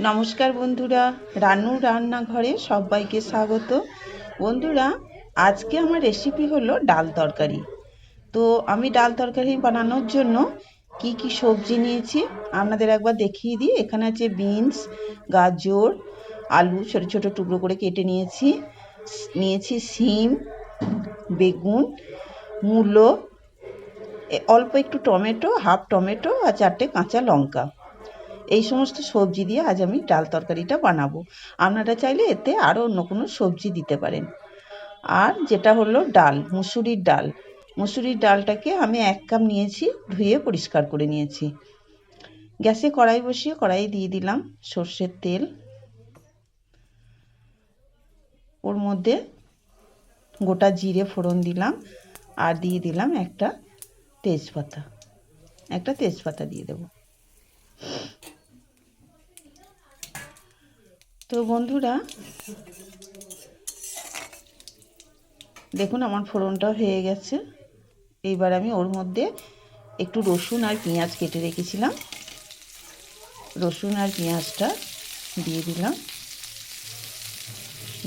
নমস্কার বন্ধুরা, রানুর রান্নাঘরে সবাইকে স্বাগত। বন্ধুরা, আজকে আমার রেসিপি হলো ডাল তরকারি। তো আমি ডাল তরকারি বানানোর জন্য কি কি সবজি নিয়েছি আপনাদের একবার দেখিয়ে দিই। এখানে আছে বিনস, গাজর, আলু ছোট ছোট টুকরো করে কেটে নিয়েছি। নিয়েছি সিম, বেগুন, মূলো, অল্প একটু টমেটো, হাফ টমেটো আর 4টে কাঁচা লঙ্কা। এই সমস্ত সবজি দিয়ে আজ আমি ডাল তরকারিটা বানাবো। আপনারা চাইলে এতে আরও অন্য কোনো সবজি দিতে পারেন। আর যেটা হলো ডাল, মুসুরির ডাল। মুসুরির ডালটাকে আমি 1 কাপ নিয়েছি, ধুয়ে পরিষ্কার করে নিয়েছি। গ্যাসে কড়াই বসিয়ে কড়াই দিয়ে দিলাম সর্ষের তেল। ওর মধ্যে গোটা জিরে ফোড়ন দিলাম আর দিয়ে দিলাম একটা তেজপাতা দিয়ে দেবো। তো বন্ধুরা, দেখুন আমার ফোড়নটা হয়ে গেছে। এইবার আমি ওর মধ্যে একটু রসুন আর পেঁয়াজ কেটে রেখেছিলাম, রসুন আর পেঁয়াজটা দিয়ে দিলাম।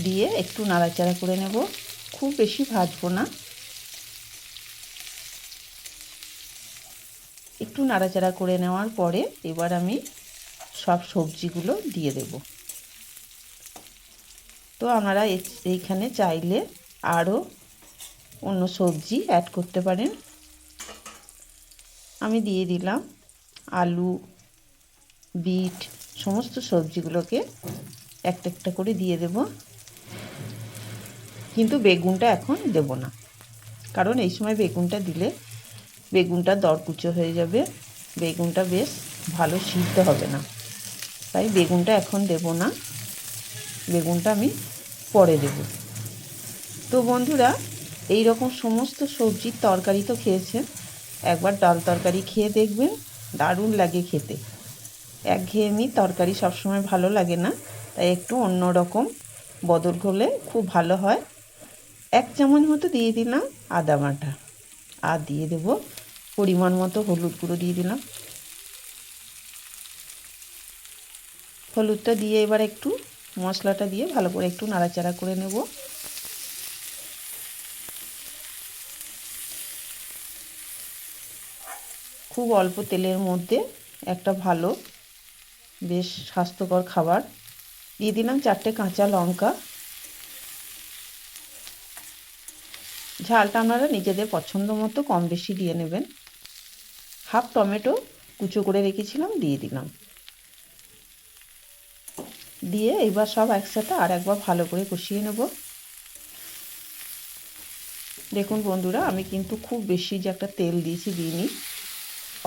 দিয়ে একটু নাড়াচাড়া করে নেব, খুব বেশি ভাজবো না, একটু নাড়াচাড়া করে নেওয়ার পরে এবার আমি সব সবজিগুলো দিয়ে দেব। তো আপনারা এইখানে চাইলে আরও অন্য সবজি অ্যাড করতে পারেন। আমি দিয়ে দিলাম আলু, বিট, সমস্ত সবজিগুলোকে একটা একটা করে দিয়ে দেব। কিন্তু বেগুনটা এখন দেব না, কারণ এই সময় বেগুনটা দিলে বেগুনটা দরকুচো হয়ে যাবে, বেগুনটা বেশ ভালো সিদ্ধ হবে না, তাই বেগুনটা এখন দেব না, বেগুনটা আমি পরে দেব। তো বন্ধুরা, এই রকম সমস্ত সবজির তরকারি তো খেয়েছেন, একবার ডাল তরকারি খেয়ে দেখবেন, দারুণ লাগে খেতে। একঘেয়েমি তরকারি সবসময় ভালো লাগে না, তাই একটু অন্য রকম বদল হলে খুব ভালো হয়। 1 চামচ মতো দিয়ে দিলাম আদা বাটা, আর দিয়ে দেব পরিমাণ মতো হলুদ গুঁড়ো দিয়ে দিলাম। হলুদটা দিয়ে এবার একটু মশলাটা দিয়ে ভালো করে একটু নাড়াচাড়া করে নেব। খুব অল্প তেলের মধ্যে একটা ভালো বেশ স্বাস্থ্যকর খাবার। দিয়ে দিলাম 4টে কাঁচা লঙ্কা। ঝালটা আপনারা নিজেদের পছন্দ মতো কম বেশি দিয়ে নেবেন। হাফ টমেটো কুচো করে রেখেছিলাম, দিয়ে দিলাম। দিয়ে এবার সব একসাথে আর একবার ভালো করে কষিয়ে নেব। দেখুন বন্ধুরা, আমি কিন্তু খুব বেশি যে একটা তেল দিইনি,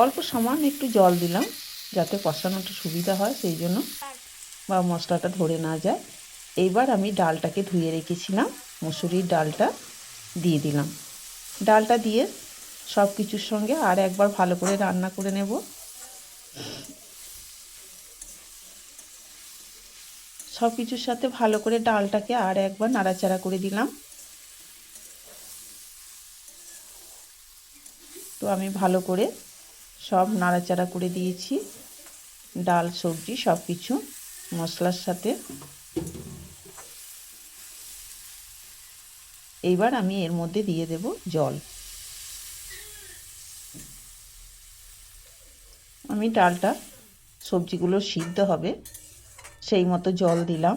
অল্প সামান্য একটু জল দিলাম যাতে কষানোটা সুবিধা হয়, সেই জন্য, বা মশলাটা ধরে না যায়। এইবার আমি ডালটাকে ধুয়ে রেখেছিলাম, মুসুরির ডালটা দিয়ে দিলাম। ডালটা দিয়ে সব কিছুর সঙ্গে আর একবার ভালো করে রান্না করে নেব। সব কিছুর সাথে ভালো করে ডালটাকে আর একবার নাড়াচাড়া করে দিলাম। তো আমি ভালো করে সব নাড়াচাড়া করে দিয়েছি, ডাল সবজি সব কিছু মশলার সাথে। এইবার আমি এর মধ্যে দিয়ে দেব জল। আমি ডালটা সবজিগুলো সিদ্ধ হবে সেই মতো জল দিলাম।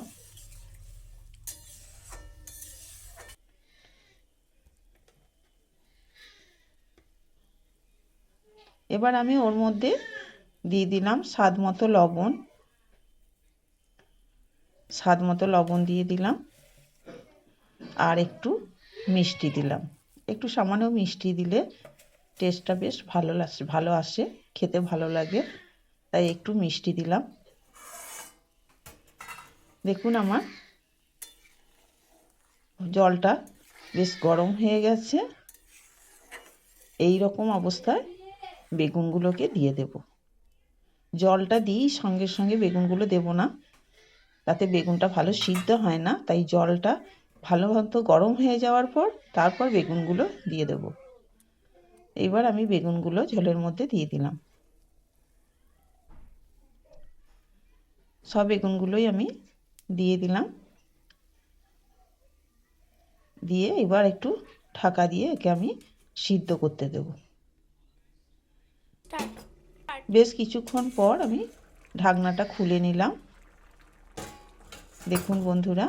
এবার আমি ওর মধ্যে দিয়ে দিলাম স্বাদ মতো লবণ দিয়ে দিলাম, আর একটু মিষ্টি দিলাম। একটু সামান্য মিষ্টি দিলে টেস্টটা বেশ ভালো আসে, খেতে ভালো লাগে, তাই একটু মিষ্টি দিলাম। দেখুন আমার জলটা বেশ গরম হয়ে গেছে। এই রকম অবস্থায় বেগুনগুলোকে দিয়ে দেব। জলটা দিই সঙ্গে সঙ্গে বেগুনগুলো দেব না, তাতে বেগুনটা ভালো সিদ্ধ হয় না, তাই জলটা ভালো মতো গরম হয়ে যাওয়ার পর তারপর বেগুনগুলো দিয়ে দেব। এবার আমি বেগুনগুলো ঝোলের মধ্যে দিয়ে দিলাম। সব বেগুনগুলোই আমি দিয়ে দিলাম, দিয়ে এবার একটু ঢাকা দিয়ে একে আমি সিদ্ধ করতে দেব। বেশ কিছুক্ষণ পর আমি ঢাকনাটা খুলে নিলাম। দেখুন বন্ধুরা,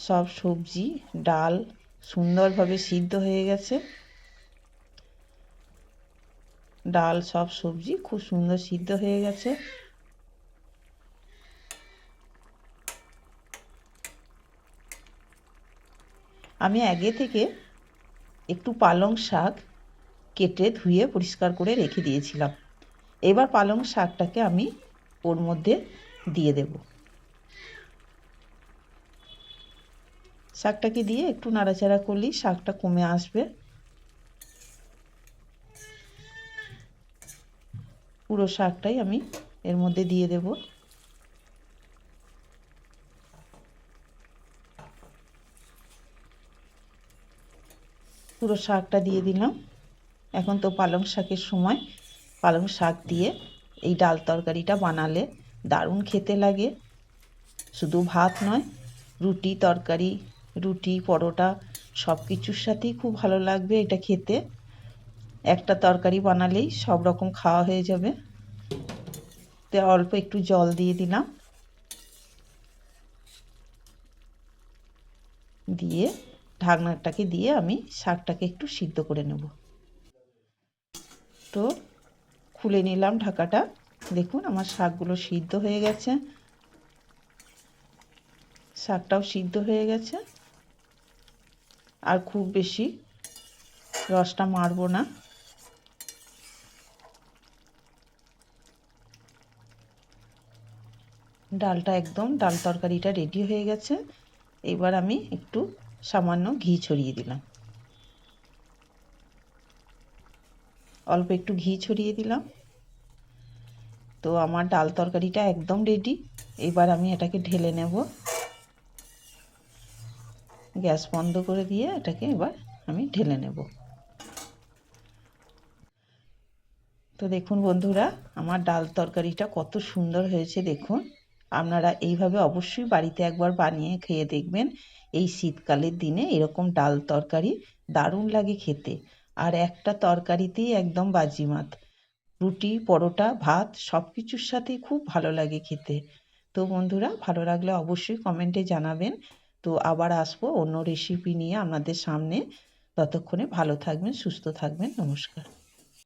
সব সবজি ডাল সুন্দরভাবে সিদ্ধ হয়ে গেছে। ডাল সব সবজি খুব সুন্দর সিদ্ধ হয়ে গেছে। আমি আগে থেকে একটু পালং শাক কেটে ধুয়ে পরিষ্কার করে রেখে দিয়েছিলাম। এবার পালং শাকটাকে আমি ওর মধ্যে দিয়ে দেব। শাকটাকে দিয়ে একটু নাড়াচাড়া করলেই শাকটা কমে আসবে। পুরো শাকটাই আমি এর মধ্যে দিয়ে দেব। পুরো শাকটা দিয়ে দিলাম। এখন তো পালং শাকের সময়, পালং শাক দিয়ে এই ডাল তরকারিটা বানালে দারুণ খেতে লাগে। শুধু ভাত নয়, রুটি তরকারি, রুটি পরোটা সব কিছুর সাথেই খুব ভালো লাগবে এটা খেতে। একটা তরকারি বানালেই সব রকম খাওয়া হয়ে যাবে। তো অল্প একটু জল দিয়ে দিলাম, দিয়ে ঢাকনাটাকে দিয়ে আমি শাকটাকে একটু সিদ্ধ করে নেব। তো খুলে নিলাম ঢাকাটা। দেখুন আমার শাকগুলো সিদ্ধ হয়ে গেছে, শাকটাও সিদ্ধ হয়ে গেছে। আর খুব বেশি রসটা মারবো না। ডালটা একদম, ডাল তরকারিটা রেডি হয়ে গেছে। এবার আমি একটু সামান্য ঘি ছড়িয়ে দিলাম, অল্প একটু ঘি ছড়িয়ে দিলাম। তো আমার ডাল তরকারিটা একদম রেডি। এবার আমি এটাকে ঢেলে নেব। গ্যাস বন্ধ করে দিয়ে এটাকে এবার আমি ঢেলে নেব। তো দেখুন বন্ধুরা, আমার ডাল তরকারিটা কত সুন্দর হয়েছে দেখুন। আপনারা এইভাবে অবশ্যই বাড়িতে একবার বানিয়ে খেয়ে দেখবেন। এই শীতকালের দিনে এরকম ডাল তরকারি দারুণ লাগে খেতে। আর একটা তরকারিতেই একদম বাজিমাত। রুটি পরোটা ভাত সব কিছুর সাথেই খুব ভালো লাগে খেতে। তো বন্ধুরা, ভালো লাগলে অবশ্যই কমেন্টে জানাবেন। তো আবার আসবো অন্য রেসিপি নিয়ে আপনাদের সামনে। ততক্ষণে ভালো থাকবেন, সুস্থ থাকবেন। নমস্কার।